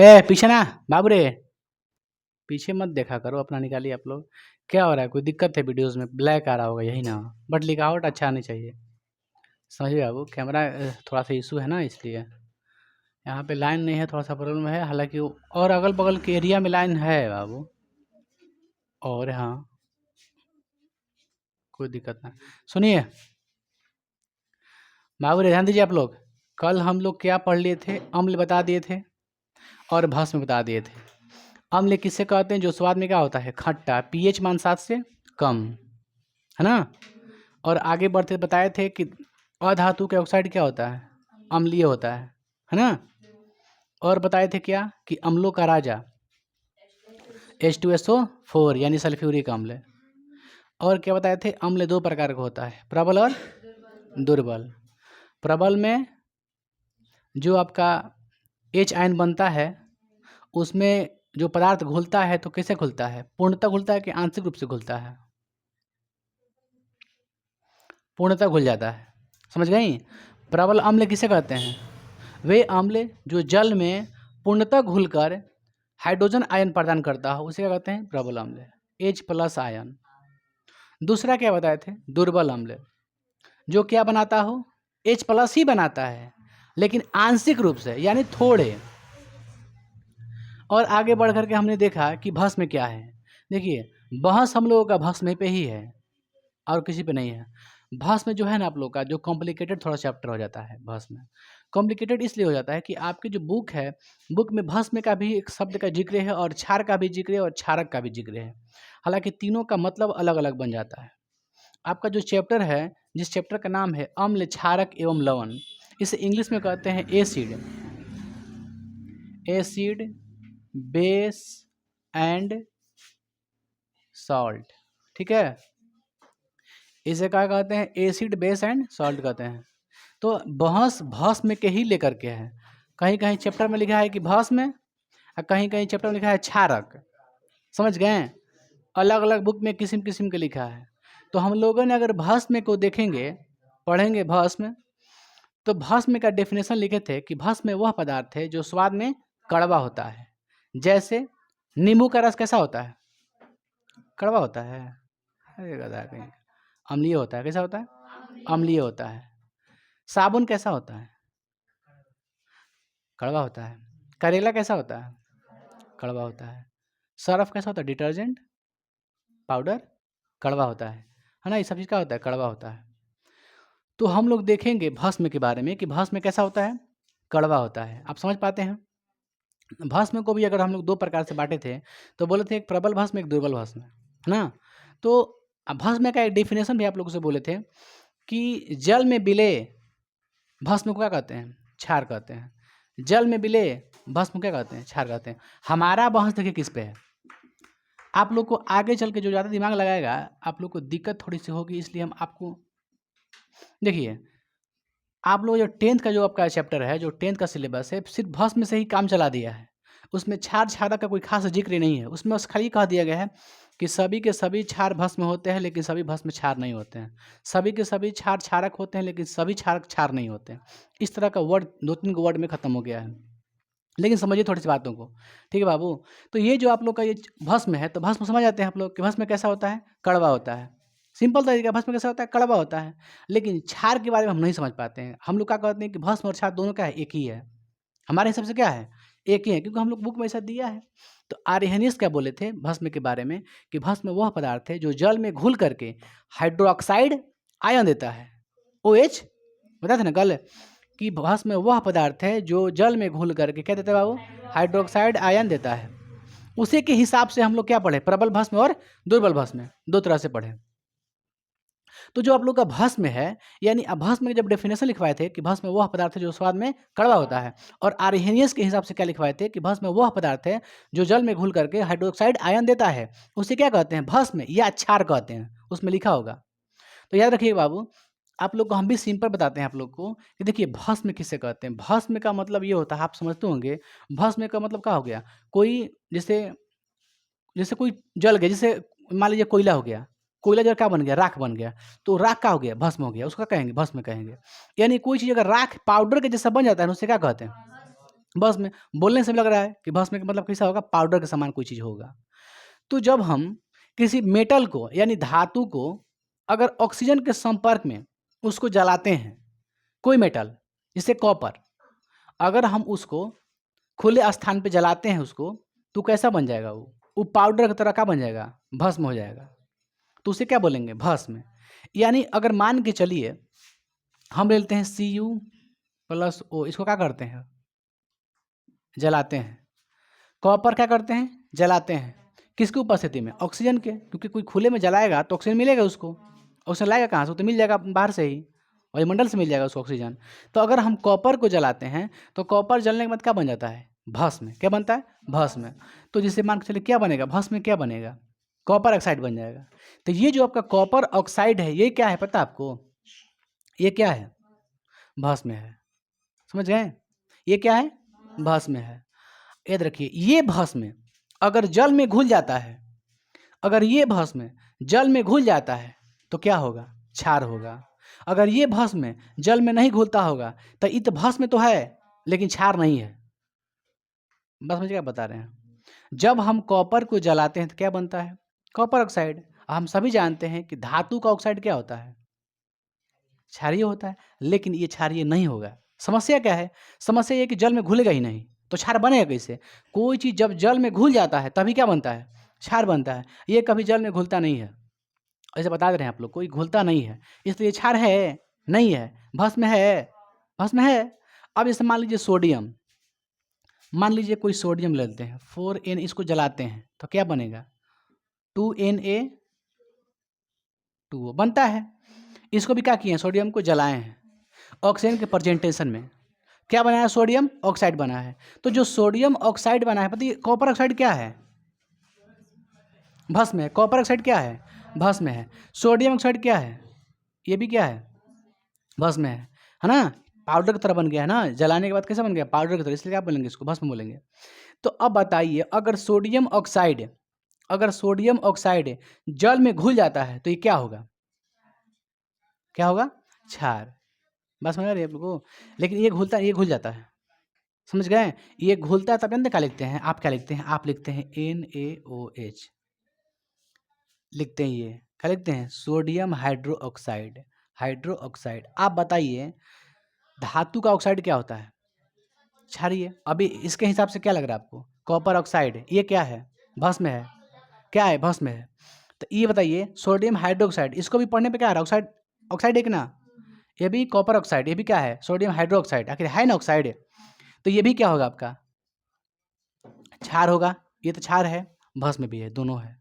ए पीछे ना बाबू रे, पीछे मत देखा करो, अपना निकालिए आप लोग। क्या हो रहा है, कोई दिक्कत है वीडियोस में? ब्लैक आ रहा होगा यही ना, बट लिखावट अच्छा आनी चाहिए। समझिए बाबू, कैमरा थोड़ा सा इशू है ना, इसलिए यहाँ पे लाइन नहीं है, थोड़ा सा प्रॉब्लम है। हालांकि और अगल बगल के एरिया में लाइन है बाबू। और हाँ, कोई दिक्कत ना। सुनिए बाबू रे, ध्यान दीजिए आप लोग। कल हम लोग क्या पढ़ लिए थे? अम्ल बता दिए थे और भस्म बता दिए थे। अम्ल किससे कहते हैं? जो स्वाद में क्या होता है? खट्टा, पीएच मान 7 से कम, है ना। और आगे बढ़ते बताए थे कि अधातु के ऑक्साइड क्या होता है? अम्लीय होता है ना। और बताए थे क्या कि अम्लों का राजा H2SO4 यानी सल्फ्यूरिक अम्ल। और क्या बताए थे? अम्ल 2 प्रकार का होता है, प्रबल और दुर्बल। प्रबल में जो आपका H आयन बनता है, उसमें जो पदार्थ घुलता है तो कैसे घुलता है? पूर्णतः घुलता है कि आंशिक रूप से घुलता है? पूर्णतः घुल जाता है। समझ गई? प्रबल अम्ल किसे कहते हैं? वे अम्ल जो जल में पूर्णतः घुलकर हाइड्रोजन आयन प्रदान करता हो, उसे क्या कहते हैं? प्रबल अम्ल, H+ आयन। दूसरा क्या बताए थे? दुर्बल अम्ल, जो क्या बनाता हो? H+ ही बनाता है, लेकिन आंशिक रूप से, यानी थोड़े। और आगे बढ़ करके हमने देखा कि भस्म क्या है। देखिए, बहस हम लोगों का भस्म पे ही है और किसी पे नहीं है। भस्म जो है ना आप लोग का, जो कॉम्प्लिकेटेड थोड़ा चैप्टर हो जाता है। भस्म कॉम्प्लिकेटेड इसलिए हो जाता है कि आपकी जो बुक है, बुक में भस्म का भी एक शब्द का जिक्र है और क्षार का भी जिक्र है और क्षारक का भी जिक्र है। हालांकि तीनों का मतलब अलग अलग बन जाता है। आपका जो चैप्टर है, जिस चैप्टर का नाम है अम्ल, क्षारक एवं लवण, इसे इंग्लिश में कहते हैं acid, acid, base and salt. ठीक है, इसे क्या कहते हैं? एसिड, बेस एंड सॉल्ट कहते हैं। तो बहस भस्म के ही लेकर के है। कहीं कहीं चैप्टर में लिखा है कि भस्म, और कहीं कहीं चैप्टर में लिखा है क्षारक। समझ गए? अलग अलग बुक में किस्म किस्म के लिखा है। तो हम लोगों ने अगर भस्म को देखेंगे, पढ़ेंगे भस्म, तो भस्म का डेफिनेशन लिखे थे कि भस्म वह पदार्थ है जो स्वाद में कड़वा होता है। जैसे नींबू का रस कैसा होता है? कड़वा होता है। अरे गधा कहीं, अम्लीय होता है। कैसा होता है? अम्लीय होता है। साबुन कैसा होता है? कड़वा होता है। करेला कैसा होता है? कड़वा होता है। सर्फ कैसा होता है? डिटर्जेंट पाउडर कड़वा होता है ना। ये सब चीज़ क्या होता है? कड़वा होता है। तो हम लोग देखेंगे भस्म के बारे में कि भस्म कैसा होता है? कड़वा होता है। आप समझ पाते हैं? भस्म को भी अगर हम लोग 2 प्रकार से बांटे थे, तो बोले थे एक प्रबल भस्म, एक दुर्बल भस्म, है ना। तो भस्म का एक डेफिनेशन भी आप लोगों से बोले थे कि जल में विलेय भस्म को क्या कहते हैं? क्षार कहते हैं। जल में विलेय भस्म क्या कहते हैं? क्षार कहते हैं। हमारा बहस देखिए किस पे है। आप लोग को आगे चल के जो ज़्यादा दिमाग लगाएगा, आप लोग को दिक्कत थोड़ी सी होगी, इसलिए हम आपको देखिए, आप लोग जो 10th का जो आपका चैप्टर है, जो 10th का सिलेबस है, सिर्फ भस्म से ही काम चला दिया है। उसमें क्षार क्षारक का कोई खास जिक्र नहीं है। उसमें बस खाली कह दिया गया है कि सभी के सभी क्षार भस्म होते हैं, लेकिन सभी भस्म क्षार नहीं होते हैं। सभी के सभी क्षार क्षारक होते हैं, लेकिन सभी क्षारक क्षार नहीं होते हैं। इस तरह का वर्ड 2-3 वर्ड में ख़त्म हो गया है। लेकिन समझिए थोड़ी सी बातों को, ठीक है बाबू। तो ये जो आप लोग का ये भस्म है, तो भस्म समझ आते हैं आप लोग कि भस्म कैसा होता है? कड़वा होता है। सिंपल तरीका, भस्म कैसा होता है? कड़वा होता है। लेकिन क्षार के बारे में हम नहीं समझ पाते हैं। हम लोग क्या कहते हैं कि भस्म और क्षार दोनों क्या है? एक ही है। हमारे हिसाब से क्या है? एक ही है, क्योंकि हम लोग बुक में ऐसा दिया है। तो आर्यनियस क्या बोले थे भस्म के बारे में कि भस्म वह पदार्थ है जो जल में घुल करके हाइड्रोक्साइड आयन देता है। OH बताए थे ना कल कि भस्म वह पदार्थ है जो जल में घुल करके क्या देता है बाबू? हाइड्रोक्साइड आयन देता है। उसी के हिसाब से हम लोग क्या पढ़े? प्रबल भस्म और दुर्बल भस्म, 2 तरह से पढ़े। तो जो आप लोग का भस्म है, यानी भस्म के जब डेफिनेशन लिखवाए थे कि भस्म वह पदार्थ है जो स्वाद में कड़वा होता है, और आर्हेनियस के हिसाब से क्या लिखवाए थे कि भस्म वह पदार्थ है जो जल में घुल करके हाइड्रोक्साइड आयन देता है, उसे क्या कहते हैं? भस्म या क्षार कहते हैं। उसमें लिखा होगा। तो याद रखिए बाबू, आप लोग को हम भी सिंपल बताते हैं आप लोग को कि देखिए भस्म किसे कहते हैं। भस्म का मतलब ये होता है, आप समझते होंगे, भस्म का मतलब क्या हो गया? कोई जैसे जैसे कोई जल गया, जैसे मान लीजिए कोयला हो गया, कोयला जल क्या बन गया? राख बन गया। तो राख क्या हो गया? भस्म हो गया। उसका कहेंगे भस्म कहेंगे। यानी कोई चीज़ अगर राख पाउडर के जैसा बन जाता है ना, उसे क्या कहते हैं? भस्म बोलने से भी लग रहा है कि भस्म का मतलब कैसा होगा, पाउडर के समान कोई चीज़ होगा। तो जब हम किसी मेटल को यानी धातु को अगर ऑक्सीजन के संपर्क में उसको जलाते हैं, कोई मेटल जैसे कॉपर, अगर हम उसको खुले स्थान पे जलाते हैं उसको, तो कैसा बन जाएगा वो पाउडर की तरह का बन जाएगा, भस्म हो जाएगा। तो उसे क्या बोलेंगे, भस्म। यानी अगर मान के चलिए हम ले लेते हैं Cu+O, इसको क्या करते हैं, जलाते हैं। कॉपर क्या करते हैं, जलाते हैं। किसकी उपस्थिति में, ऑक्सीजन के, क्योंकि कोई खुले में जलाएगा तो ऑक्सीजन मिलेगा उसको। ऑक्सीजन लाएगा कहाँ से, तो मिल जाएगा बाहर से ही, वायुमंडल से मिल जाएगा उसको ऑक्सीजन। तो अगर हम कॉपर को जलाते हैं तो कॉपर जलने के बाद क्या बन जाता है, भस्म। क्या बनता है, भस्म। तो जिसे मान के चलिए क्या बनेगा, भस्म क्या बनेगा, कॉपर ऑक्साइड बन जाएगा। तो ये जो आपका कॉपर ऑक्साइड है, ये क्या है पता आपको, ये क्या है, भस्म है। समझ गए, ये क्या है, भस्म है। याद रखिए, ये भस्म अगर जल में घुल जाता है, अगर ये भस्म जल में घुल जाता है तो क्या होगा, क्षार होगा। अगर ये भस्म जल में नहीं घुलता होगा तो इत भस्म तो है लेकिन क्षार नहीं है। बस मुझे क्या बता रहे हैं, जब हम कॉपर को जलाते हैं तो क्या बनता है, कॉपर ऑक्साइड। हम सभी जानते हैं कि धातु का ऑक्साइड क्या होता है, क्षारीय होता है, लेकिन ये क्षारीय नहीं होगा। समस्या क्या है, समस्या ये कि जल में घुलेगा ही नहीं, तो क्षार बनेगा कैसे। कोई चीज़ जब जल में घुल जाता है तभी क्या बनता है, क्षार बनता है। ये कभी जल में घुलता नहीं है, ऐसे बता दे रहे हैं आप लोग, कोई घुलता नहीं है, इसलिए क्षार है नहीं है, भस्म है, भस्म है। अब जैसे मान लीजिए सोडियम, मान लीजिए कोई सोडियम लेते हैं 4N, इसको जलाते हैं तो क्या बनेगा, 2Na2O बनता है। इसको भी क्या किए हैं, सोडियम को जलाए हैं, ऑक्सीजन के प्रेजेंटेशन में क्या बनाया, सोडियम ऑक्साइड बना है। तो जो सोडियम ऑक्साइड बना है, पता है कॉपर ऑक्साइड क्या है, भस्म है। कॉपर ऑक्साइड क्या है, भस्म है। सोडियम ऑक्साइड क्या है, ये भी क्या है, भस्म है ना। पाउडर की तरह बन गया है ना, जलाने के बाद कैसा बन गया, पाउडर की तरह, इसलिए क्या बोलेंगे, इसको भस्म बोलेंगे। तो अब बताइए, अगर सोडियम ऑक्साइड, अगर सोडियम ऑक्साइड जल में घुल जाता है तो ये क्या होगा, क्या होगा, क्षार। बस समझ रहे हैं आप लोगों को। लेकिन ये घुलता, ये घुल जाता है, समझ गए, ये घुलता है तब अंदर क्या लिखते हैं, आप क्या लिखते हैं, आप लिखते हैं NaOH लिखते हैं। ये क्या लिखते हैं, sodium hydro oxide, hydro oxide. आप बताइए धातु का ऑक्साइड क्या होता है, क्षारीय। अभी इसके हिसाब से क्या लग रहा है आपको, कॉपर ऑक्साइड ये क्या है, भस्म है, क्या है, भस्म है। तो ये बताइए सोडियम हाइड्रोक्साइड, इसको भी पढ़ने पे क्या आ रहा है, ऑक्साइड, ऑक्साइड एक ना, ये भी कॉपर ऑक्साइड, ये भी क्या है, सोडियम हाइड्रो ऑक्साइड, आखिर है ना ऑक्साइड। तो ये भी क्या होगा आपका, क्षार होगा। ये तो क्षार है, भस्म भी है, दोनों है।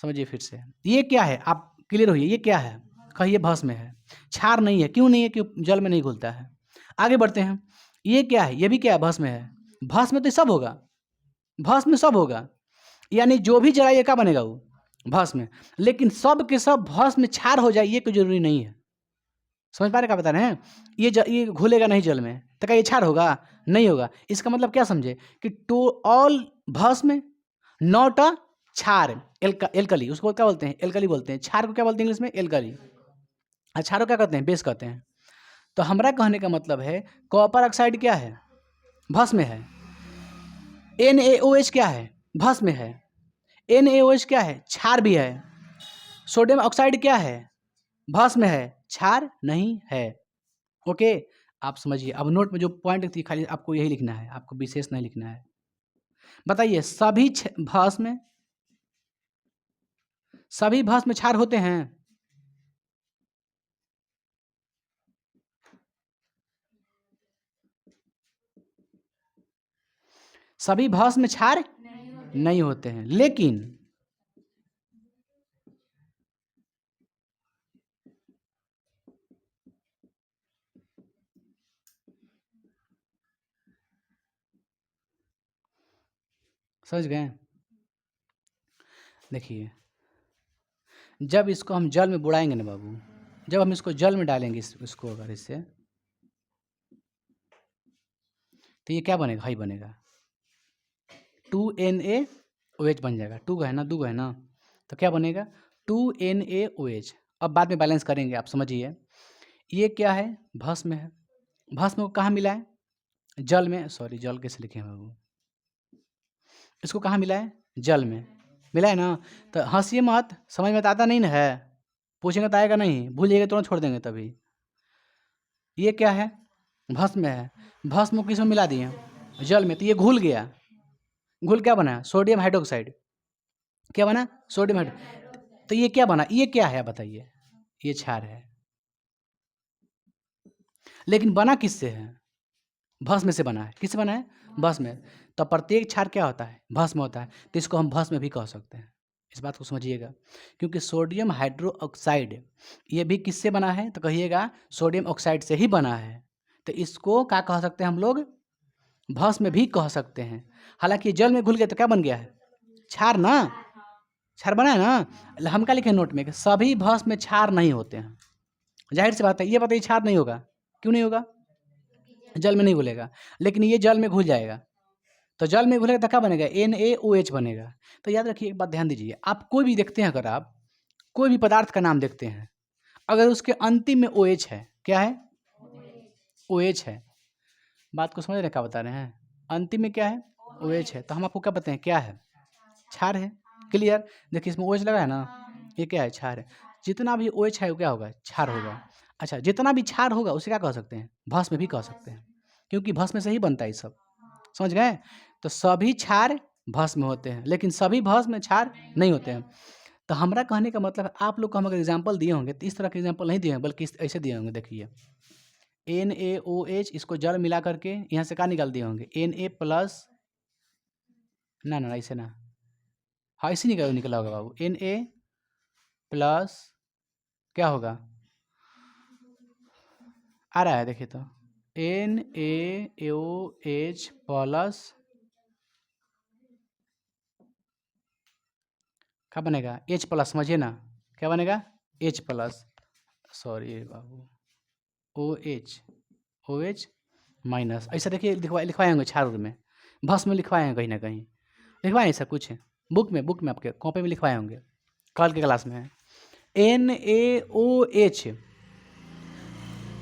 समझिए फिर से, ये क्या है, आप क्लियर होइए, ये क्या है, कहिए भस्म है, क्षार नहीं है। क्यों नहीं है, क्यों, जल में नहीं घुलता है। आगे बढ़ते हैं, ये क्या है, ये भी क्या है, भस्म है। भस्म तो सब होगा, भस्म सब होगा, यानी जो भी जलाइए क्या बनेगा वो, भस्म। लेकिन सब के सब भस्म क्षार हो जाए ये कोई जरूरी नहीं है। समझ पा रहे, क्या बता रहे हैं, ये घुलेगा नहीं जल में तो क्या ये क्षार होगा, नहीं होगा। इसका मतलब क्या समझे कि टू ऑल भस्म नॉट अ क्षार, एल्कली, उसको क्या बोलते हैं, एल्कली बोलते हैं। क्षार को क्या बोलते हैं इंग्लिश में, एल्कली। और क्षार को क्या कहते हैं, बेस कहते हैं। तो हमारा कहने का मतलब है कॉपर ऑक्साइड क्या है, भस्म है। NaOH क्या है, भस्म है। NaOH क्या है, क्षार भी है। सोडियम ऑक्साइड क्या है, भस्म है, क्षार नहीं है। ओके, आप समझिए। अब नोट में जो पॉइंट थी खाली आपको यही लिखना है, आपको विशेष नहीं लिखना है। बताइए सभी भस्म क्षार होते हैं, सभी भस्म क्षार नहीं होते हैं, लेकिन समझ गए। देखिए, जब इसको हम जल में बुड़ाएंगे ना बाबू, जब हम इसको जल में डालेंगे इसको अगर इससे, तो ये क्या बनेगा, हाई बनेगा, 2NaOH बन जाएगा। 2 है ना, 2 है ना, तो क्या बनेगा, 2NaOH। अब बाद में बैलेंस करेंगे, आप समझिए। ये क्या है, भस्म है। भस्म को कहाँ मिलाएं, जल में, सॉरी जल कैसे लिखे हैं बाबू, इसको कहाँ मिला है, जल में मिला है ना। तो हंसिए मत, समझ में तो आता नहीं ना है, पूछेंगे तो आएगा नहीं, भूल जाइएगा तुरंत छोड़ देंगे तभी। ये क्या है, भस्म है, भस्म को किस में मिला दिए, जल में, तो ये घुल गया, घुल क्या बना, सोडियम हाइड्रोक्साइड, क्या बना, सोडियम हाइड्रो, तो ये क्या बना, ये क्या है बताइए, ये क्षार है, लेकिन बना किससे है, भस्म से बना है, किससे बना है, भस्म में। तो प्रत्येक क्षार क्या होता है, भस्म होता है, तो इसको हम भस्म भी कह सकते हैं, इस बात को समझिएगा। क्योंकि सोडियम हाइड्रोक्साइड ये भी किससे बना है, तो कहिएगा सोडियम ऑक्साइड से ही बना है, तो इसको क्या कह सकते हैं हम लोग, भस्म भी कह सकते हैं। हालांकि जल में घुल गया तो क्या बन गया है, क्षार ना, क्षार बना है ना। हम क्या लिखे नोट में कि सभी भस्म में क्षार नहीं होते हैं, जाहिर सी बात है, ये बताइए क्षार नहीं होगा, क्यों नहीं होगा, जल में नहीं घुलेगा, लेकिन ये जल में घुल जाएगा, तो जल में घुलेगा तो क्या बनेगा, NaOH बनेगा। तो याद रखिए एक बात ध्यान दीजिए, आप कोई भी देखते हैं, अगर आप कोई भी पदार्थ का नाम देखते हैं, अगर उसके अंतिम में OH है, क्या है, OH है, बात को समझ रहे क्या बता रहे हैं, अंतिम में क्या है, OH है, तो हम आपको क्या बताएं क्या है, क्षार है, क्लियर। देखिए इसमें OH लगा है ना, ये क्या है, क्षार है, जितना भी OH है वो क्या होगा, क्षार होगा। अच्छा, जितना भी क्षार होगा उसे क्या कह सकते हैं, भस्म भी कह सकते हैं, क्योंकि भस्म से ही बनता है ये सब, समझ गए। तो सभी क्षार भस्म होते हैं, लेकिन सभी भस्म क्षार नहीं होते हैं। तो हमारा कहने का मतलब, आप लोग को हम अगर एग्जाम्पल दिए होंगे तो इस तरह के एग्जाम्पल नहीं दिए होंगे, बल्कि ऐसे दिए होंगे, देखिए NaOH, इसको जल मिला करके यहाँ से क्या निकाल दिए होंगे, Na+, ना ऐसे ना, हाँ ऐसे निकला होगा बाबू, Na+ क्या होगा, आ रहा है देखिए, तो NaOH प्लस क्या बनेगा, H+, समझिए ना, क्या बनेगा, H+, सॉरी बाबू, OH माइनस, ऐसा देखिए लिखवाए होंगे क्षार में, भस्म में लिखवाए हैं कहीं ना कहीं, लिखवाए ऐसा कुछ बुक में आपके कॉपी में लिखवाए होंगे, कल के क्लास में है। NaOH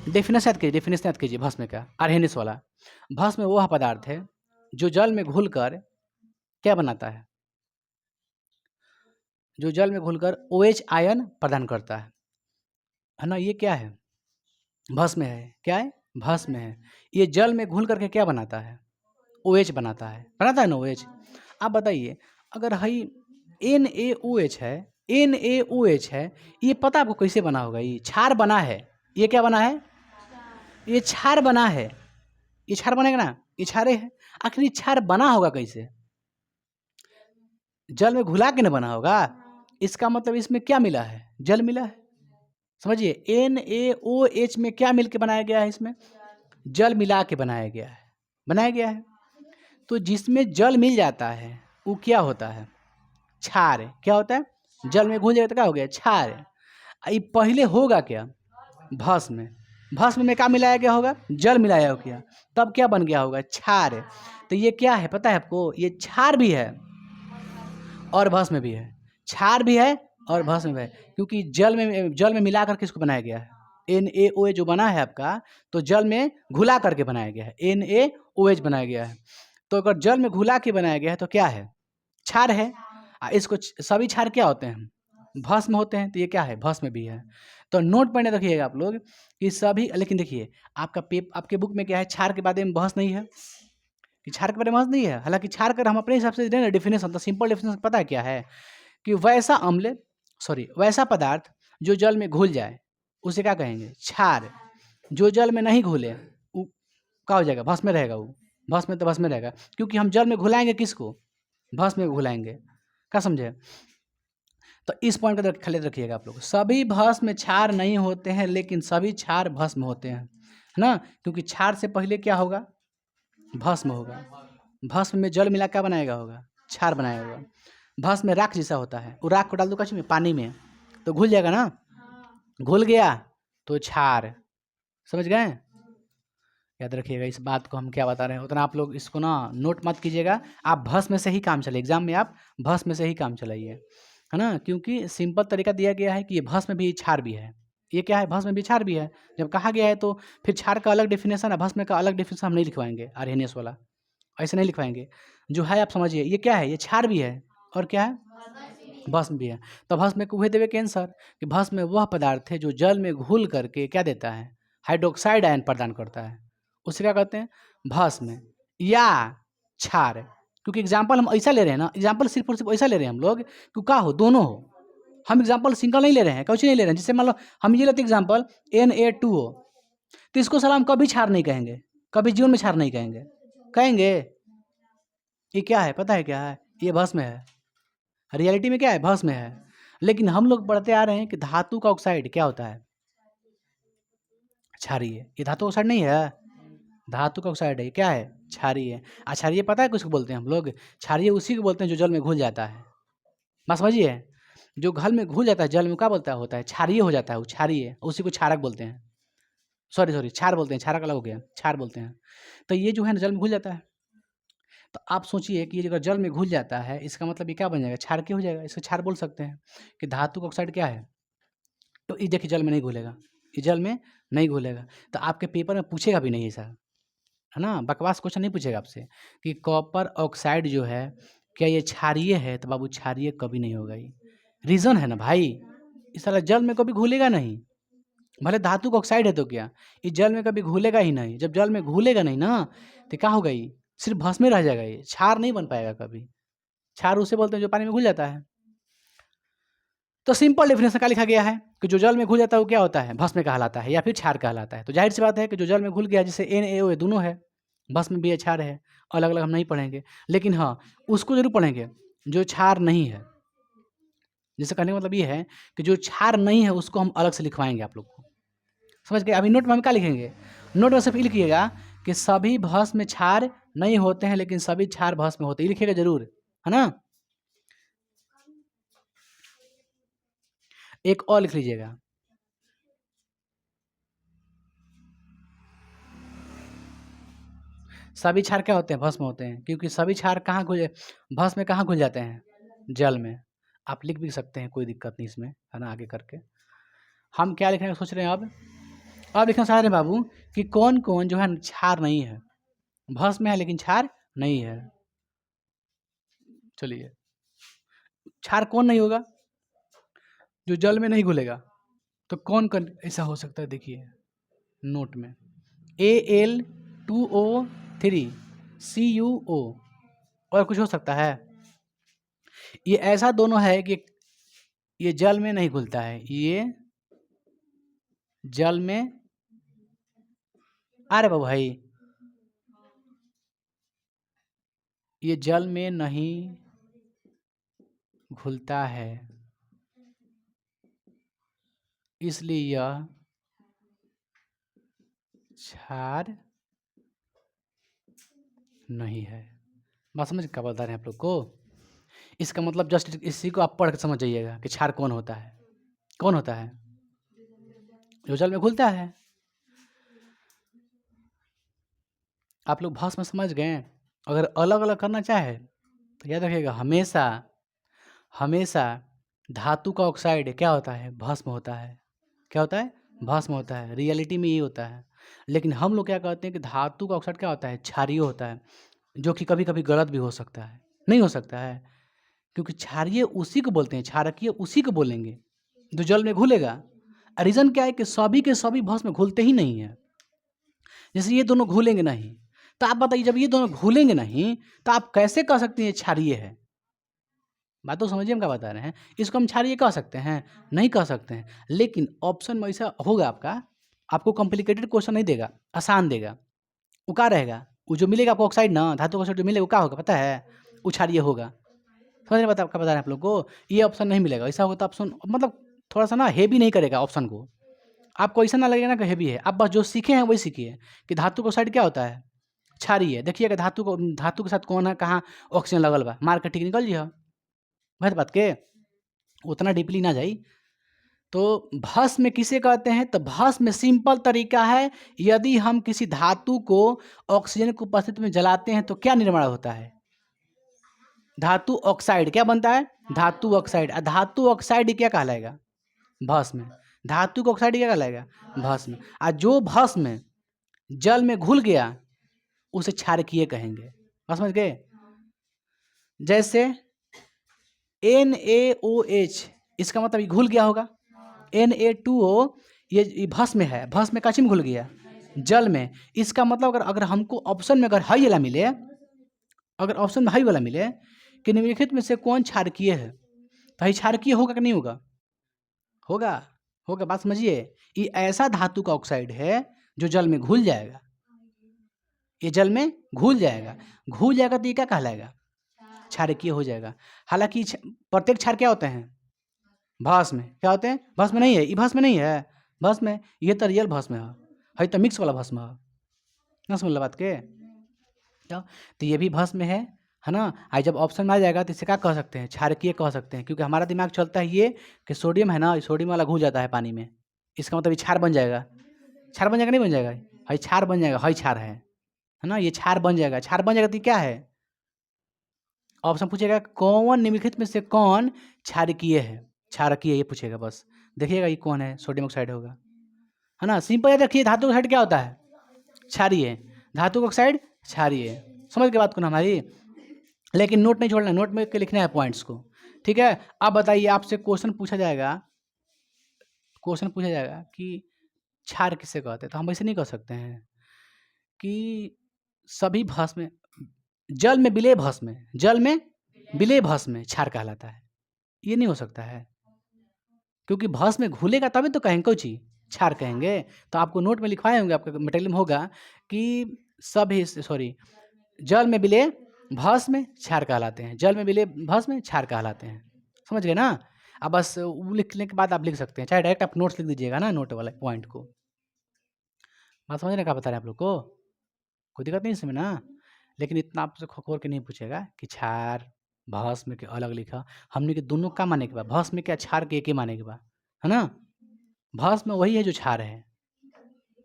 डेफिनेशन याद कीजिए भस्म का, आर्हेनिस वाला, भस्म वह पदार्थ है जो जल में घुलकर क्या बनाता है, जो जल में घुलकर OH आयन प्रदान करता है ना, ये क्या है, भस्म है, क्या है, भस्म है। ये जल में घुल करके क्या बनाता है, OH बनाता है ना OH। आप बताइए, अगर हई NaOH है, NaOH है, ये पता आपको कैसे बना होगा, ये क्षार बना है, ये क्या बना है, ये क्षार बना है, ये क्षार बनेगा ना, ये क्षार है, आखिर ये क्षार बना होगा कैसे, जल में घुला के ना बना होगा, इसका मतलब इसमें क्या मिला है, जल मिला है, समझिए NaOH में क्या मिल के बनाया गया है, इसमें जल मिला के बनाया गया है। तो जिसमें जल मिल जाता है वो क्या होता है, क्षार है, क्या होता है, जल में घुल जाए तो क्या हो गया, क्षार है। ये पहले होगा क्या, भस्म में क्या मिलाया गया होगा, जल मिलाया हो गया, तब क्या बन गया होगा, क्षार है। तो ये क्या है पता है आपको, ये क्षार भी है और भस्म भी है, क्षार भी है और भस्म भी है, क्योंकि जल में मिला करके इसको बनाया गया है। NaOH जो बना है आपका, तो जल में घुला करके बनाया गया है, NaOH बनाया गया है। तो अगर जल में घुला के बनाया गया है तो क्या है, क्षार है। इसको सभी क्षार क्या होते हैं, भस्म होते हैं, तो ये क्या है, भस्म भी है। तो नोट पढ़ने रखिएगा आप लोग कि सभी, लेकिन देखिए आपके बुक में क्या है, क्षार के बारे में बहस नहीं है, कि क्षार के बारे में बहस नहीं है। हालांकि क्षार कर हम अपने हिसाब से दें डेफिनेशन, तो सिंपल डेफिनेशन पता है क्या है, कि वैसा पदार्थ जो जल में घुल जाए उसे क्या कहेंगे, क्षार। जो जल में नहीं घुले वो क्या हो जाएगा, भस्म में रहेगा, वो भस्म में रहेगा, क्योंकि हम जल में घुलाएंगे किसको, भस्म में घुलाएंगे, क्या समझे। तो इस पॉइंट का ख्याल रखिएगा आप लोग, सभी भस्म क्षार नहीं होते हैं, लेकिन सभी क्षार भस्म होते हैं, है ना, क्योंकि क्षार से पहले क्या होगा, भस्म होगा, भस्म में जल मिला क्या बनाएगा होगा, क्षार बनाया होगा। भस्म में राख जैसा होता है, वो राख को डाल दो कच्चे में, पानी में, तो घुल जाएगा ना, घुल गया तो क्षार, समझ गए। याद रखिएगा इस बात को हम क्या बता रहे हैं, उतना आप लोग इसको ना नोट मत कीजिएगा, आप भस्म से ही काम चलाइए, एग्जाम में आप भस्म से ही काम चलाइए, है ना, क्योंकि सिंपल तरीका दिया गया है कि ये भस्म भी क्षार भी है, ये क्या है, भस्म भी क्षार भी है। जब कहा गया है तो फिर क्षार का अलग डेफिनेशन है, भस्म का अलग डेफिनेशन हम नहीं लिखवाएंगे आर्हेनियस वाला, ऐसे नहीं लिखवाएंगे। जो है आप समझिए, ये क्या है, ये क्षार भी है और क्या है, भस्म भी है। तो भस्म को वही देवे के आंसर कि भस्म वह पदार्थ है जो जल में घुल करके क्या देता है, हाइड्रोक्साइड आयन प्रदान करता है, उसे क्या कहते हैं, भस्म या क्षार। क्योंकि एग्जाम्पल हम ऐसा ले रहे हैं ना, एग्जाम्पल सिर्फ और सिर्फ ऐसा ले रहे हैं हम लोग कि क्या हो, दोनों हो। हम एग्जाम्पल सिंगल नहीं ले रहे हैं, कुछ नहीं ले रहे हैं। जैसे मान लो हम ये लेते एग्जाम्पल Na2O, तो इसको साला हम कभी क्षार नहीं कहेंगे, कभी जीवन में क्षार नहीं कहेंगे। कहेंगे ये क्या है, पता है क्या है, ये भस्म है। रियलिटी में क्या है, भस्म है। लेकिन हम लोग पढ़ते आ रहे हैं कि धातु का ऑक्साइड क्या होता है, क्षारीय। ये धातु ऑक्साइड नहीं है, धातु का ऑक्साइड है, क्या है, क्षारीय। क्षारीय पता है किसको बोलते हैं हम लोग, क्षारीय उसी को बोलते हैं जो जल में घुल जाता है। बस समझिए, जो घल में घुल जाता है जल में क्या बोलता है, होता है क्षारीय हो जाता है, वो क्षारीय, उसी को क्षारक बोलते हैं। सॉरी क्षार बोलते हैं, क्षारक अलग हो गया, क्षार बोलते हैं। तो ये जो है ना जल में घुल जाता है। तो आप सोचिए कि ये अगर जल में घुल जाता है, इसका मतलब ये क्या बन जाएगा, क्षार क्या हो जाएगा। इसको क्षार बोल सकते हैं कि धातु का ऑक्साइड क्या है। तो ये देखिए जल में नहीं घुलेगा, ये जल में नहीं घुलेगा। तो आपके पेपर में पूछेगा भी नहीं ऐसा, है ना, बकवास क्वेश्चन नहीं पूछेगा आपसे कि कॉपर ऑक्साइड जो है क्या ये क्षारीय है। तो बाबू क्षारीय कभी नहीं होगा। ये रीज़न है ना भाई, इस साला जल में कभी घुलेगा नहीं। भले धातु का ऑक्साइड है तो क्या, ये जल में कभी घुलेगा ही नहीं। जब जल में घुलेगा नहीं ना, तो क्या होगा, ये सिर्फ भस्म में रह जाएगा, ये क्षार नहीं बन पाएगा कभी। क्षार उसे बोलते हैं जो पानी में घुल जाता है। तो सिंपल डेफिनेशन का लिखा गया है कि जो जल में घुल जाता है वो क्या होता है, भस्म कहलाता है या फिर क्षार कहलाता है। तो जाहिर सी बात है कि जो जल में घुल गया, जैसे NaO दोनों है, भस्म भी है, क्षार है, अलग अलग हम नहीं पढ़ेंगे। लेकिन हाँ, उसको जरूर पढ़ेंगे जो क्षार नहीं है। जैसे कहने का मतलब ये है कि जो क्षार नहीं है उसको हम अलग से लिखवाएंगे आप लोग को, समझ गए। अभी नोट में हम क्या लिखेंगे, नोट में सिर्फ ये लिखिएगा कि सभी भस्म में क्षार नहीं होते हैं लेकिन सभी क्षार भस्म में होते हैं, ये लिखिएगा जरूर, है ना। एक और लिख लीजिएगा, सभी क्षार क्या होते हैं, भस्म होते हैं। क्योंकि सभी क्षार कहाँ घुल, भस्म में कहाँ घुल जाते हैं, जल में। आप लिख भी सकते हैं, कोई दिक्कत नहीं इसमें, है ना। आगे करके हम क्या लिखने का सोच रहे हैं, अब लिखना चाह रहे हैं बाबू कि कौन कौन जो है क्षार नहीं है, भस्म है लेकिन क्षार नहीं है। चलिए, क्षार कौन नहीं होगा, जो जल में नहीं घुलेगा। तो कौन कौन ऐसा हो सकता है, देखिए नोट में, Al2O3 CuO, और कुछ हो सकता है। ये ऐसा दोनों है कि ये जल में नहीं घुलता है, ये जल में, अरे बाबू भाई, ये जल में नहीं घुलता है, इसलिए यह क्षार नहीं है। बात समझ क्या बता रहे हैं आप लोग को। इसका मतलब जस्ट इसी को आप पढ़ के समझ जाइएगा कि क्षार कौन होता है, कौन होता है, जो जल में घुलता है। आप लोग भस्म समझ गए। अगर अलग अलग करना चाहे तो याद रखिएगा, हमेशा हमेशा धातु का ऑक्साइड क्या होता है, भस्म होता है। क्या होता है, भस्म होता है। रियलिटी में ये होता है। लेकिन हम लोग क्या कहते हैं कि धातु का ऑक्साइड क्या होता है, क्षारीय होता है, जो कि कभी कभी गलत भी हो सकता है, नहीं हो सकता है। क्योंकि क्षारीय उसी को बोलते हैं, क्षारकीय उसी को बोलेंगे जो जल में घुलेगा। रीज़न क्या है कि सभी के सभी भस्म घुलते ही नहीं है। जैसे ये दोनों घुलेंगे नहीं, तो आप बताइए जब ये दोनों घुलेंगे नहीं तो आप कैसे कह सकते हैं क्षारीय है। बात तो समझिए हम क्या बता रहे हैं। इसको हम क्षारीय कह सकते हैं, नहीं कह सकते हैं। लेकिन ऑप्शन में ऐसा होगा आपका, आपको कॉम्प्लिकेटेड क्वेश्चन नहीं देगा, आसान देगा। वो क्या रहेगा, वो जो मिलेगा आपको ऑक्साइड ना, धातु ऑक्साइड जो मिलेगा वो क्या होगा पता है, वो क्षारीय होगा। समझ रहे, बता रहे हैं आप लोग को। ये ऑप्शन नहीं मिलेगा, ऐसा होगा तो ऑप्शन मतलब थोड़ा सा ना हेवी नहीं करेगा ऑप्शन को। आपको ऐसा ना लगेगा ना कि हेवी है। आप बस जो सीखे हैं वही सीखिए कि धातु का ऑक्साइड क्या होता है, क्षारीय है। देखिएगा धातु के साथ कौन है, कहाँ ऑक्सीजन लगल बा, मार के ठीक निकल जी। भर बात के उतना डीपली ना जाई। तो भस्म में किसे कहते हैं, तो भस्म में सिंपल तरीका है, यदि हम किसी धातु को ऑक्सीजन की उपस्थिति में जलाते हैं तो क्या निर्माण होता है, धातु ऑक्साइड क्या बनता है, धातु ऑक्साइड। धातु ऑक्साइड क्या कहलाएगा, भस्म। धातु का ऑक्साइड क्या कहलाएगा? भस्म। और जो भस्म जल में घुल गया उसे क्षारकीय कहेंगे। बात समझ गए? जैसे NaOH, इसका मतलब ये घुल गया होगा। Na2O ये भस्म है, भस्म काची में घुल गया? जल में। इसका मतलब अगर हमको ऑप्शन में अगर हाई वाला मिले, अगर ऑप्शन में हाई वाला मिले कि निम्नलिखित में से कौन क्षारकीय है, तो क्षारकीय होगा कि नहीं होगा? होगा, होगा। बात समझिए, ये ऐसा धातु का ऑक्साइड है जो जल में घुल जाएगा। ये जल में घुल जाएगा, घुल जाएगा तो ये क्या कहलाएगा? क्षारकीय हो जाएगा। हालांकि प्रत्येक क्षार क्या होते हैं? भस्म। क्या होते हैं? भस्म नहीं है, ये भस्म नहीं है, भस्म है। ये तो रियल भस्म है तो मिक्स वाला भस्म है ना, समझ लो बात के। तो ये भी भस्म है ना। आज जब ऑप्शन में आ जाएगा तो इसे क्या कह सकते हैं? क्षारकीय कह सकते हैं, क्योंकि हमारा दिमाग चलता है ये कि सोडियम है ना, सोडियम वाला घुल जाता है पानी में, इसका मतलब ये क्षार बन जाएगा। क्षार बन जाएगा नहीं बन जाएगा? हाई क्षार बन जाएगा, हाई क्षार है ना, ये क्षार बन जाएगा। क्षार बन जाएगा तो क्या है? ऑप्शन पूछेगा कौन निम्नलिखित में से कौन क्षारकीय है, क्षारकीय ये पूछेगा बस। देखिएगा ये कौन है, सोडियम ऑक्साइड होगा, है ना। सिंपल याद रखिए, धातु ऑक्साइड क्या होता है? क्षारीय। धातु ऑक्साइड क्षारीय। समझ के बात को ना हमारी। लेकिन नोट नहीं छोड़ना, नोट में लिखना है पॉइंट्स को, ठीक है। अब बताइए, आपसे क्वेश्चन पूछा जाएगा, क्वेश्चन पूछा जाएगा कि क्षार किसे कहते हैं, तो हम वैसे नहीं कह सकते हैं कि सभी भस्म जल में विलय भस्म, जल में विलय भस्म क्षार कहलाता है, ये नहीं हो सकता है। क्योंकि भस्म में घुलेगा तभी तो कहेंगे कोई चीज क्षार कहेंगे। तो आपको नोट में लिखवाए होंगे, आपके मटेरियल में होगा कि सभी जल में विलय भस्म क्षार कहलाते हैं, जल में विलय भस्म क्षार कहलाते हैं। समझ गए ना। अब बस वो लिखने के बाद आप लिख सकते हैं, चाहे डायरेक्ट आप नोट्स लिख दीजिएगा ना, नोट वाले पॉइंट को। बात समझने का बता रहे हैं आप लोग को, कोई दिक्कत नहीं इसमें ना। लेकिन इतना आपसे खोर के नहीं पूछेगा कि क्षार भस्म के अलग लिखा, हमने के दोनों का माने के बाद, भस्म के क्षार के एक ही माने के बाद, है ना। भस्म वही है जो क्षार है,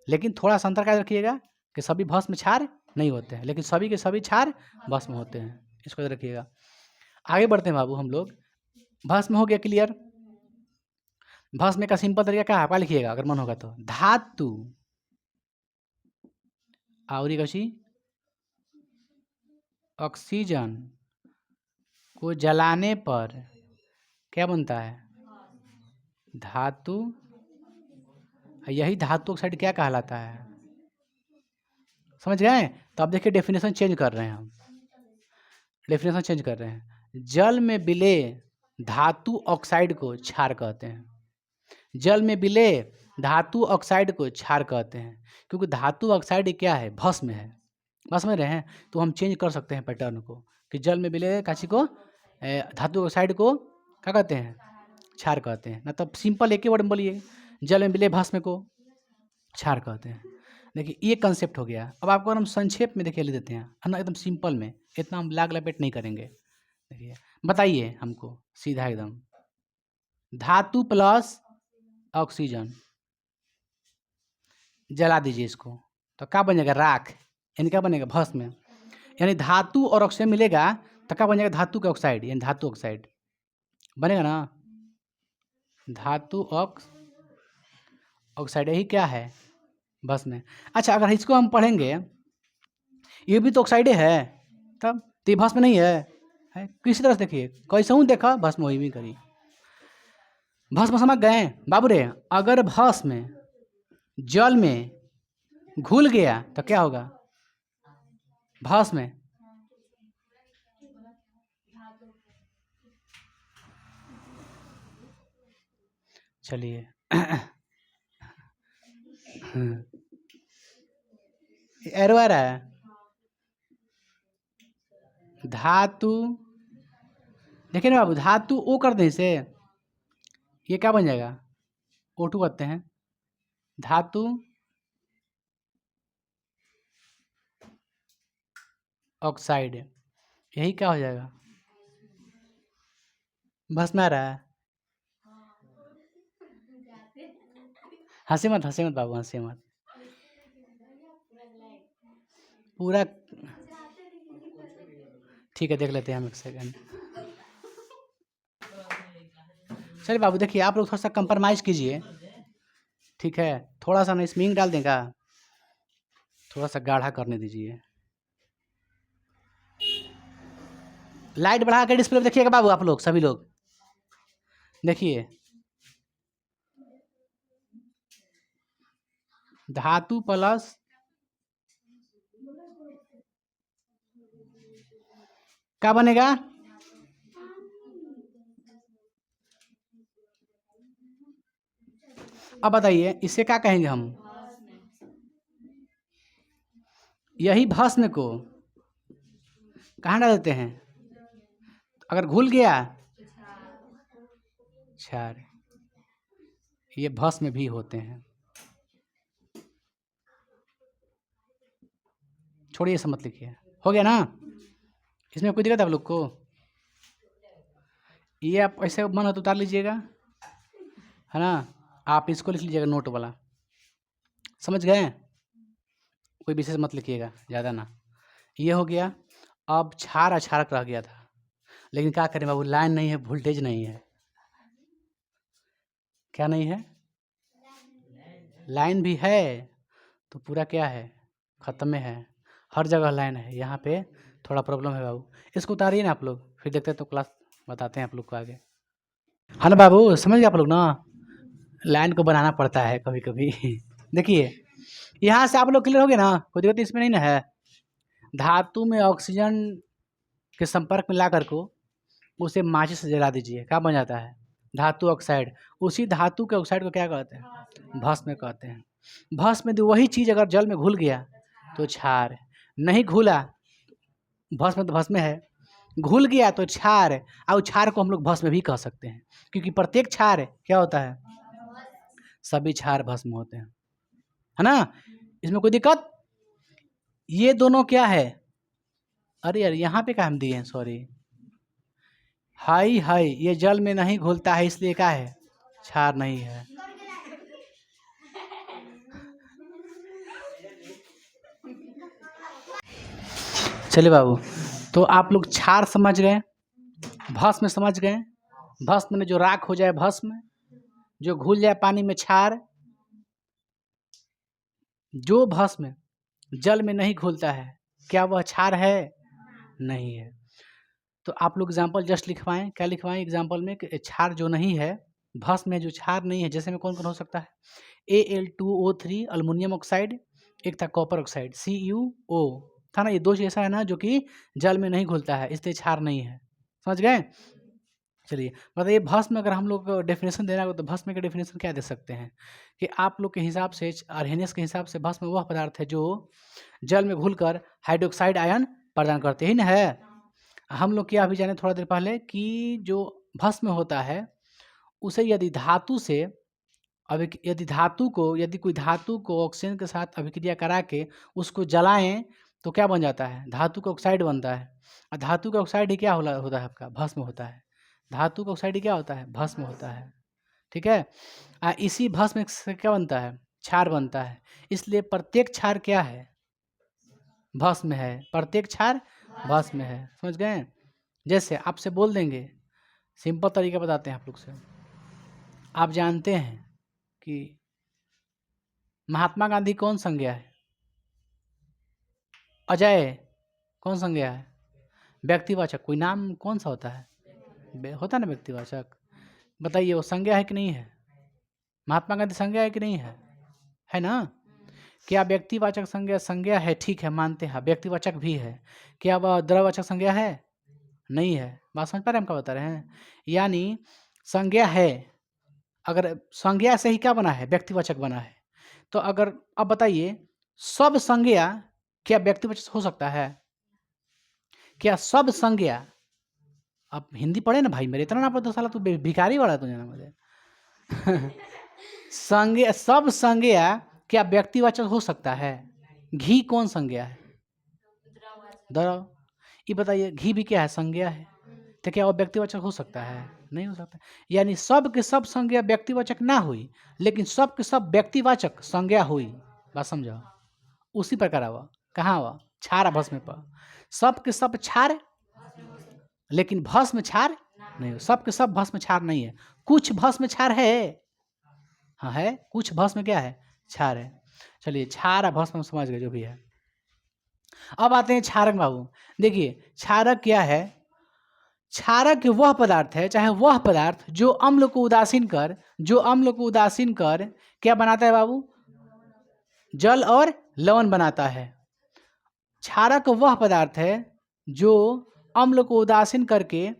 लेकिन थोड़ा सा अंतर क्या रखिएगा कि सभी भस्म क्षार नहीं होते हैं, लेकिन सभी के सभी क्षार भस्म होते हैं, इसको याद रखिएगा। आगे बढ़ते हैं बाबू हम लोग। भस्म हो गया क्लियर। भस्म का सिंपल तरीका क्या है, आपका लिखिएगा अगर मन होगा तो। धातु और कशी ऑक्सीजन को जलाने पर क्या बनता है? धातु। यही धातु ऑक्साइड क्या कहलाता है? समझ गए? तो अब देखिए डेफिनेशन चेंज कर रहे हैं हम, डेफिनेशन चेंज कर रहे हैं। जल में विलय धातु ऑक्साइड को क्षार कहते हैं, जल में विलय धातु ऑक्साइड को क्षार कहते हैं, क्योंकि धातु ऑक्साइड क्या है? भस्म है। बस समझ रहे हैं? तो हम चेंज कर सकते हैं पैटर्न को कि जल में विलय काची को धातु ऑक्साइड को क्या कहते हैं? क्षार कहते हैं ना। तब सिंपल एक ही वर्ड में बोलिए, जल में विलय भस्म को क्षार कहते हैं। देखिए ये कंसेप्ट हो गया। अब आपको हम संक्षेप में देखिए लिख देते हैं, है ना, एकदम सिंपल में, इतना हम लाग लपेट नहीं करेंगे। देखिए बताइए हमको सीधा एकदम, धातु प्लस ऑक्सीजन जला दीजिए इसको, तो क्या बनेगा? राख। यानी क्या बनेगा? भस्म। यानी धातु और ऑक्सीजन मिलेगा तो क्या बनेगा? धातु का ऑक्साइड, यानी धातु ऑक्साइड बनेगा ना। धातु ऑक्साइड यही क्या है? भस्म। अच्छा, अगर इसको हम पढ़ेंगे, ये भी तो ऑक्साइडे है, तब तो ये भस्म नहीं है किसी तरह से देखिए, कैसे हूँ देखा भस्म वही भी करी। भस्म समझ गए बाबू रे? अगर भस्म जल में घुल गया तो क्या होगा? भस्म। चलिए एरो आ रहा है। धातु देखिए ना बाबू, धातु ओ कर दें इसे, ये क्या बन जाएगा? O2 करते हैं। धातु ऑक्साइड, यही क्या हो जाएगा? भस्म आ रहा है। हंसे मत बाबू, हंसे मत। पूरा ठीक है, देख लेते हैं हम, एक सेकंड। चलिए बाबू देखिए, आप लोग थोड़ा सा कंप्रोमाइज़ कीजिए, ठीक है, थोड़ा सा ना इसमें इंक डाल देगा, थोड़ा सा गाढ़ा करने दीजिए। लाइट बढ़ा के डिस्प्ले पे देखिएगा बाबू, आप लोग सभी लोग देखिए, धातु प्लस क्या बनेगा? अब बताइए इसे क्या कहेंगे हम? यही भस्म को कहाँ डाल देते हैं? अगर घुल गया क्षार, ये भस्म भी होते हैं। छोड़िए, ऐसा मत लिखिए, हो गया ना? इसमें कोई दिक्कत है आप लोग को? ये आप ऐसे मन हो तो उतार लीजिएगा, है ना? आप इसको लिख लीजिएगा नोट वाला, समझ गए? कोई विशेष मत लिखिएगा ज़्यादा ना। ये हो गया। अब क्षार अक्षारक रह गया था, लेकिन क्या करें बाबू, लाइन नहीं है, वोल्टेज नहीं है। क्या नहीं है? लाइन भी है तो पूरा क्या है, खत्म है। हर जगह लाइन है, यहाँ पे थोड़ा प्रॉब्लम है बाबू। इसको उतारिए ना आप लोग, फिर देखते हैं तो क्लास बताते हैं आप लोग को आगे, है ना बाबू? समझ गए आप लोग ना? लाइन को बनाना पड़ता है कभी कभी। देखिए यहाँ से आप लोग क्लियर हो गए ना? कोई दिक्कत इसमें नहीं ना है? धातु में ऑक्सीजन के संपर्क में ला कर को उसे माचिस से जला दीजिए, क्या बन जाता है? धातु ऑक्साइड। उसी धातु के ऑक्साइड को क्या कहते हैं? भस्म कहते हैं। भस्म में वही चीज़ अगर जल में घुल गया तो क्षार, नहीं घुला भस्म तो भस्म है, घुल गया तो क्षार, और क्षार को हम लोग भस्म भी कह सकते हैं, क्योंकि प्रत्येक क्षार क्या होता है? सभी क्षार भस्म होते हैं, है ना? इसमें कोई दिक्कत? ये दोनों क्या है? अरे यार यहाँ पे क्या हम दिए हैं, सॉरी, हाई हाई, ये जल में नहीं घुलता है इसलिए क्या है? क्षार नहीं है। चलिए बाबू, तो आप लोग क्षार समझ गए, भस्म समझ गए। भस्म में जो राख हो जाए भस्म, जो घुल जाए पानी में क्षार, जो भस्म जल में नहीं घुलता है क्या वह क्षार है? नहीं है। तो आप लोग एग्जाम्पल जस्ट लिखवाएं, क्या लिखवाएं एग्जाम्पल में? कि क्षार जो नहीं है, भस्म में जो क्षार नहीं है, जैसे में कौन कौन हो सकता है? Al2O3 अल्युमिनियम ऑक्साइड, एक था कॉपर ऑक्साइड CuO था ना, ये दो ऐसा है ना जो कि जल में नहीं घुलता है, इसलिए क्षार नहीं है। समझ गए? चलिए बताइए, भस्म अगर हम लोग को डेफिनेशन देना हो तो भस्म का डेफिनेशन क्या दे सकते हैं? कि आप लोग के हिसाब से, आर्हेनियस के हिसाब से, भस्म वह पदार्थ है जो जल में घुलकर हाइड्रोक्साइड आयन प्रदान करते ही ना है। हम लोग क्या अभी जाने थोड़ा देर पहले कि जो भस्म होता है उसे यदि धातु से यदि कोई धातु को ऑक्सीजन के साथ अभिक्रिया करा के उसको जलाएं तो क्या बन जाता है? धातु का ऑक्साइड बनता है। और धातु का ऑक्साइड ही क्या होता है आपका? भस्म होता है। धातु का ऑक्साइड ही क्या होता है? भस्म होता है। ठीक है? इसी भस्म से क्या बनता है? क्षार बनता है। इसलिए प्रत्येक क्षार क्या है? भस्म है। प्रत्येक क्षार भस्म है। समझ गए? जैसे आपसे बोल देंगे, सिंपल तरीका बताते हैं आप लोग से। आप जानते हैं कि महात्मा गांधी कौन संज्ञा है? अजय कौन संज्ञा है? व्यक्तिवाचक। कोई नाम कौन सा होता है? होता है ना व्यक्तिवाचक। बताइए वो संज्ञा है कि नहीं है? महात्मा गांधी संज्ञा है कि नहीं है? है ना? क्या व्यक्तिवाचक संज्ञा है? ठीक है, मानते हैं व्यक्तिवाचक भी है। क्या वह द्रववाचक संज्ञा है? नहीं है। बात समझ पा रहे हैं हम क्या बता रहे हैं? यानी संज्ञा है, अगर संज्ञा से ही क्या बना है? व्यक्तिवाचक बना है। तो अगर अब बताइए, सब संज्ञा क्या व्यक्तिवाचक हो सकता है? क्या सब संज्ञा, आप हिंदी पढ़े ना भाई मेरे, इतना ना पता, साला तू भिखारी वाला तुझे ना मुझे। संज्ञा, सब संज्ञा क्या व्यक्तिवाचक हो सकता है? घी कौन संज्ञा है? द्रव। ये बताइए, घी भी क्या है? संज्ञा है। तो क्या वो व्यक्तिवाचक हो सकता है? नहीं हो सकता। यानी सब के सब संज्ञा व्यक्तिवाचक ना हुई, लेकिन सब के सब व्यक्तिवाचक संज्ञा हुई। बात समझो? उसी प्रकार हुआ, कहाँ हुआ? क्षार भस्म पर। सब के सब क्षार, लेकिन भस्म क्षार नहीं हो। सब के सब भस्म क्षार नहीं है, कुछ भस्म क्षार है। हाँ है, कुछ भस्म में क्या है, क्षार है। चलिए क्षार और भस्म हम समझ गए जो भी है। अब आते हैं क्षारक बाबू। देखिए क्षारक क्या है, क्षारक वह पदार्थ है, चाहे वह पदार्थ जो अम्ल को उदासीन कर, जो अम्ल को उदासीन कर क्या बनाता है बाबू, जल और लवण बनाता है। क्षारक वह पदार्थ है जो अम्ल को उदासीन करके,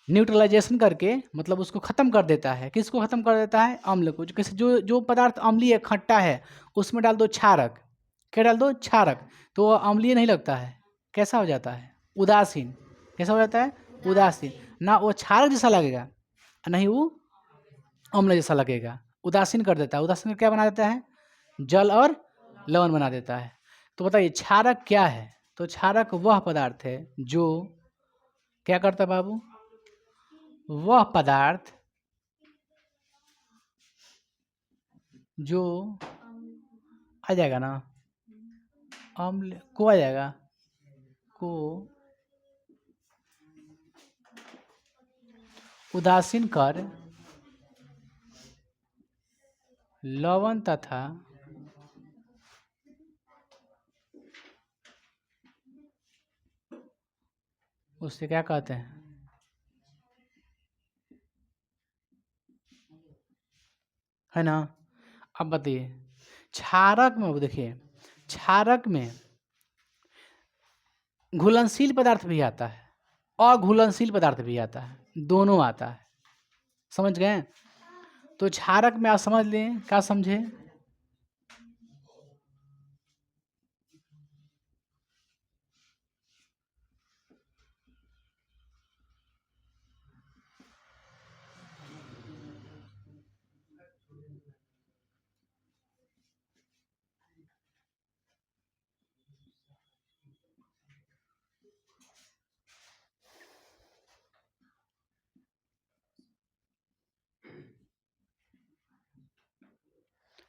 न्यूट्रलाइजेशन करके, मतलब उसको खत्म कर देता है। किसको खत्म कर देता है, अम्ल को। जो जो पदार्थ अम्लीय खट्टा है उसमें डाल दो क्षारक, क्या डाल दो, क्षारक, तो वो अम्लीय नहीं लगता है, कैसा हो जाता है, उदासीन। कैसा हो जाता है, उदासीन। ना वो क्षारक जैसा लगेगा, नहीं वो अम्ल जैसा लगेगा, उदासीन कर देता है। उदासीन क्या बना देता है, जल और लवण बना देता है। तो बताइए क्षारक क्या है, तो क्षारक वह पदार्थ है जो क्या करता है बाबू, वह पदार्थ जो आ जाएगा ना, अम्ल को आ जाएगा, को उदासीन कर लवण तथा उससे क्या कहते हैं, है ना। अब बताइए क्षारक में, देखिए क्षारक में घुलनशील पदार्थ भी आता है और घुलनशील पदार्थ भी आता है, दोनों आता है, समझ गए। तो क्षारक में आप समझ लें, क्या समझे,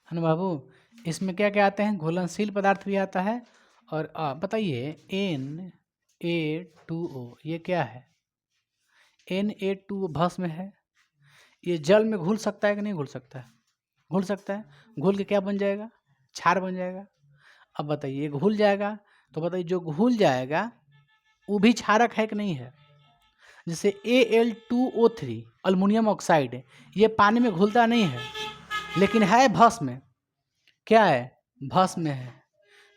है ना बाबू। इसमें क्या क्या आते हैं, घुलनशील पदार्थ भी आता है। और बताइए Na2O ये क्या है, Na2O भस्म है, ये जल में घुल सकता है कि नहीं घुल सकता है, घुल सकता है। घुल के क्या बन जाएगा, क्षार बन जाएगा। अब बताइए घुल जाएगा, तो बताइए जो घुल जाएगा वो भी क्षारक है कि नहीं है। जैसे Al2O3 अल्मुनियम ऑक्साइड, ये पानी में घुलता नहीं है लेकिन है भस्म में, क्या है, भस्म में है।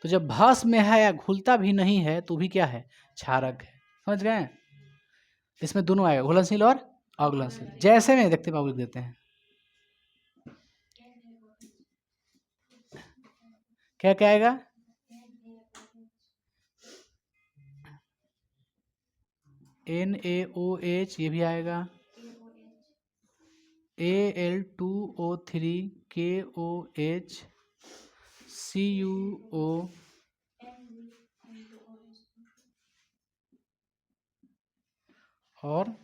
तो जब भस्म में है या घुलता भी नहीं है तो भी क्या है, क्षारक है। समझ गए, इसमें दोनों आएगा, घुलनशील और अघुलनशील। जैसे में देखते बाबू लिख देते हैं, क्या क्या आएगा, NaOH ये भी आएगा, Al2O3 KOH CuO और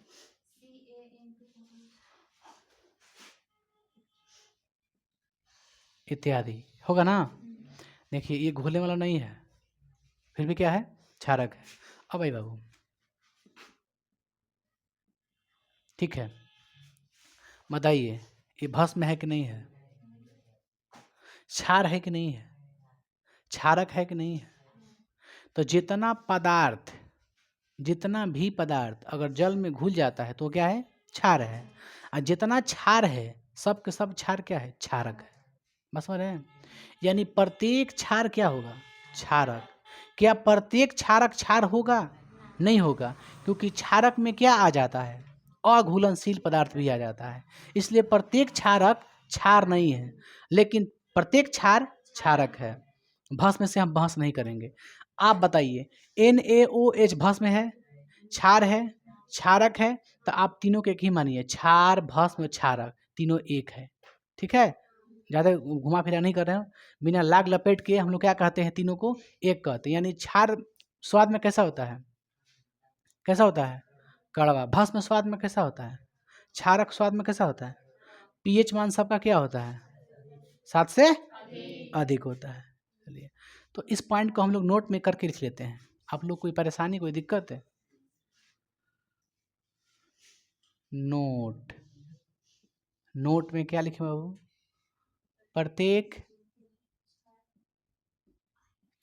इत्यादि होगा ना। देखिए ये घुलने वाला नहीं है, फिर भी क्या है, क्षारक है। अब भाई बाबू ठीक है, बताइए ये भस्म है कि नहीं है, क्षार है कि नहीं है, क्षारक है कि नहीं है। तो जितना पदार्थ, जितना भी पदार्थ अगर जल में घुल जाता है तो क्या है, क्षार है। और जितना क्षार है सब के सब क्षार क्या है, क्षारक है। बस समझ रहे हैं, यानी प्रत्येक क्षार क्या होगा, क्षारक। क्या प्रत्येक क्षारक क्षार होगा, नहीं होगा, क्योंकि क्षारक में क्या आ जाता है, अघुलनशील पदार्थ भी आ जाता है। इसलिए प्रत्येक क्षारक क्षार नहीं है, लेकिन प्रत्येक क्षार क्षारक है। भस्म से हम बहस नहीं करेंगे। आप बताइए NaOH भस्म है, क्षार है, क्षारक है, तो आप तीनों के एक ही मानिए, क्षार भस्म क्षारक तीनों एक है। ठीक है, ज़्यादा घुमा फिरा नहीं कर रहे हो, बिना लाग लपेट के हम लोग क्या कहते हैं, तीनों को एक कहते हैं। यानी क्षार स्वाद में कैसा होता है, कैसा होता है, कड़वा। भस्म स्वाद में कैसा होता है, क्षारक स्वाद में कैसा होता है, पीएच मान सबका क्या होता है, 7 से अधिक होता है। चलिए, तो इस पॉइंट को हम लोग नोट में करके लिख लेते हैं। आप लोग कोई परेशानी, कोई दिक्कत है, नोट, नोट में क्या लिखे बाबू, प्रत्येक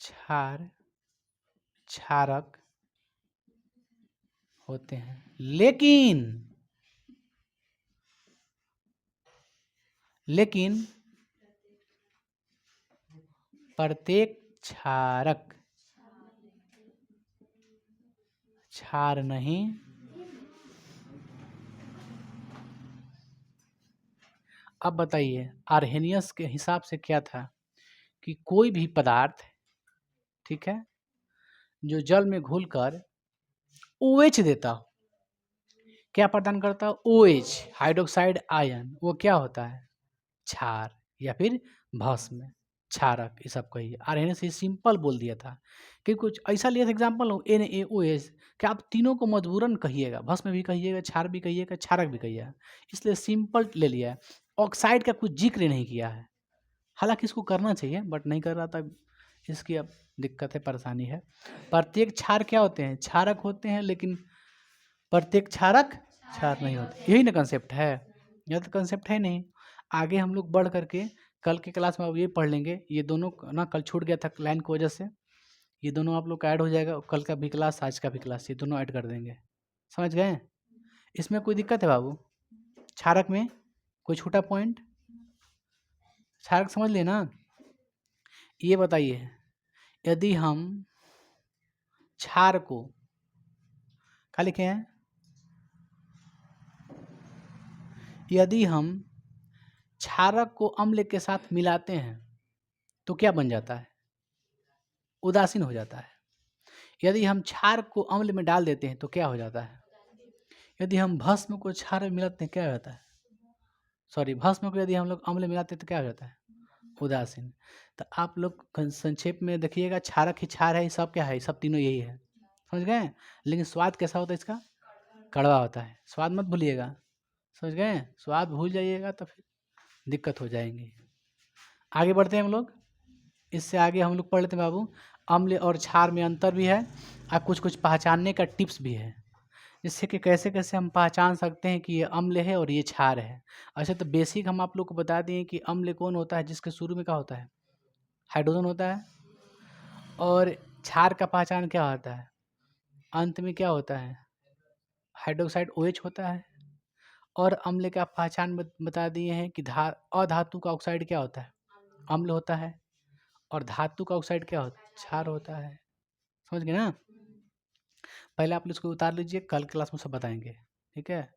क्षार क्षारक होते हैं, लेकिन प्रत्येक क्षारक क्षार नहीं अब बताइए आर्हेनियस के हिसाब से क्या था कि कोई भी पदार्थ, ठीक है, जो जल में घुलकर OH देता हो, क्या प्रदान करता है? OH, हाइड्रोक्साइड आयन, वो क्या होता है? क्षार या फिर भस्म, क्षारक, ये सब कहिए। आर्हेनियस ये सिंपल बोल दिया था कि कुछ ऐसा लिया था एग्जाम्पल हो NaOH, क्या आप तीनों को मजबूरन कहिएगा, भस्म भी कहिएगा, क्षार भी कहिएगा, क्षारक भी कहिएगा, इसलिए सिंपल ले लिया है। ऑक्साइड का कुछ जिक्र नहीं किया है, हालांकि इसको करना चाहिए बट नहीं कर रहा था, इसकी अब दिक्कत है, परेशानी है। प्रत्येक क्षार क्या होते हैं? क्षारक होते हैं, लेकिन प्रत्येक क्षारक क्षार नहीं होते। यही ना कंसेप्ट है, यह तो कंसेप्ट है नहीं। आगे हम लोग बढ़ करके कल की क्लास में अब ये पढ़ लेंगे, ये दोनों ना कल छूट गया था लाइन की वजह से, ये दोनों आप लोग का ऐड हो जाएगा, कल का भी क्लास आज का भी क्लास, ये दोनों ऐड कर देंगे। समझ गए? इसमें कोई दिक्कत है बाबू? क्षारक में कोई छोटा पॉइंट? क्षारक समझ लिए ना? ये बताइए, यदि हम क्षार को क्या लिखे हैं? यदि हम क्षारक को अम्ल के साथ मिलाते हैं तो क्या बन जाता है? उदासीन हो जाता है। यदि हम क्षार को अम्ल में डाल देते हैं तो क्या हो जाता है? यदि हम भस्म को क्षार में मिलाते हैं क्या हो जाता है? सॉरी, भस्म को यदि हम लोग अम्ल में मिलाते हैं तो क्या हो जाता है? उदासीन। तो आप लोग संक्षेप में देखिएगा, क्षारक ही क्षार है, ये सब क्या है? सब तीनों यही है। समझ गए? लेकिन स्वाद कैसा होता है इसका? कड़वा होता है। स्वाद मत भूलिएगा, समझ गए? स्वाद भूल जाइएगा तो फिर दिक्कत हो जाएंगी। आगे बढ़ते हैं हम लोग, इससे आगे हम लोग पढ़ लेते हैं बाबू। अम्ल और क्षार में अंतर भी है और कुछ कुछ पहचानने का टिप्स भी है, जिससे कि कैसे कैसे हम पहचान सकते हैं कि ये अम्ल है और ये क्षार है। अच्छा, तो बेसिक हम आप लोग को बता दें कि अम्ल कौन होता है? जिसके शुरू में क्या होता है? हाइड्रोजन होता है। और क्षार का पहचान क्या होता है? अंत में क्या होता है? हाइड्रोक्साइड OH होता है। और अम्ल का पहचान बता दिए हैं कि अधातु का ऑक्साइड क्या होता है? अम्ल होता है। और धातु का ऑक्साइड क्या होता है? क्षार होता है। समझ गए ना? पहले आप इसको उतार लीजिए, कल क्लास में सब बताएंगे, ठीक है?